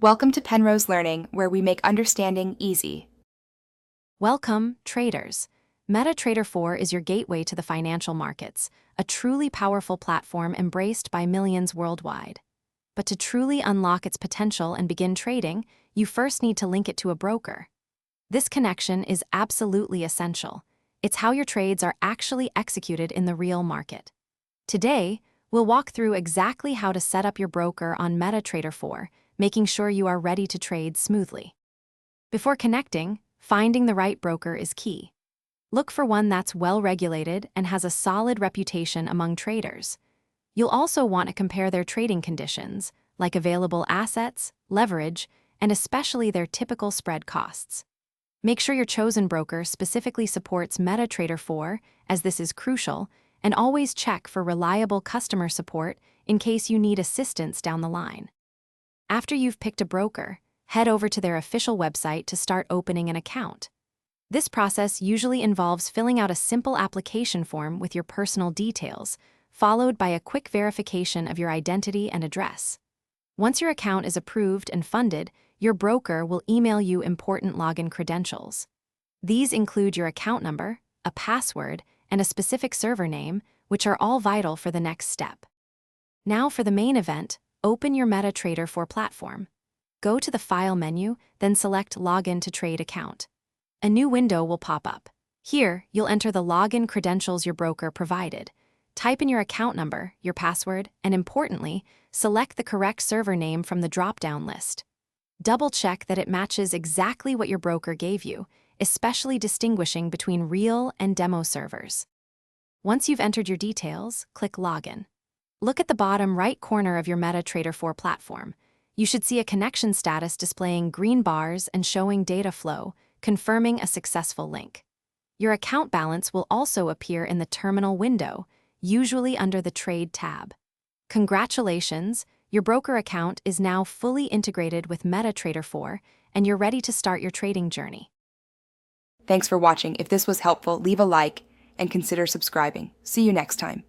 Welcome to Penrose Learning, where we make understanding easy. Welcome, traders. MetaTrader 4 is your gateway to the financial markets, a truly powerful platform embraced by millions worldwide. But to truly unlock its potential and begin trading, you first need to link it to a broker. This connection is absolutely essential. It's how your trades are actually executed in the real market. Today, we'll walk through exactly how to set up your broker on MetaTrader 4, making sure you are ready to trade smoothly. Before connecting, finding the right broker is key. Look for one that's well-regulated and has a solid reputation among traders. You'll also want to compare their trading conditions, like available assets, leverage, and especially their typical spread costs. Make sure your chosen broker specifically supports MetaTrader 4, as this is crucial, and always check for reliable customer support in case you need assistance down the line. After you've picked a broker, head over to their official website to start opening an account. This process usually involves filling out a simple application form with your personal details, followed by a quick verification of your identity and address. Once your account is approved and funded, your broker will email you important login credentials. These include your account number, a password, and a specific server name, which are all vital for the next step. Now for the main event, open your MetaTrader 4 platform. Go to the File menu, then select Login to Trade Account. A new window will pop up. Here, you'll enter the login credentials your broker provided. Type in your account number, your password, and importantly, select the correct server name from the drop-down list. Double-check that it matches exactly what your broker gave you, especially distinguishing between real and demo servers. Once you've entered your details, click Login. Look at the bottom right corner of your MetaTrader 4 platform. You should see a connection status displaying green bars and showing data flow, confirming a successful link. Your account balance will also appear in the terminal window, usually under the Trade tab. Congratulations, your broker account is now fully integrated with MetaTrader 4, and you're ready to start your trading journey. Thanks for watching. If this was helpful, leave a like and consider subscribing. See you next time.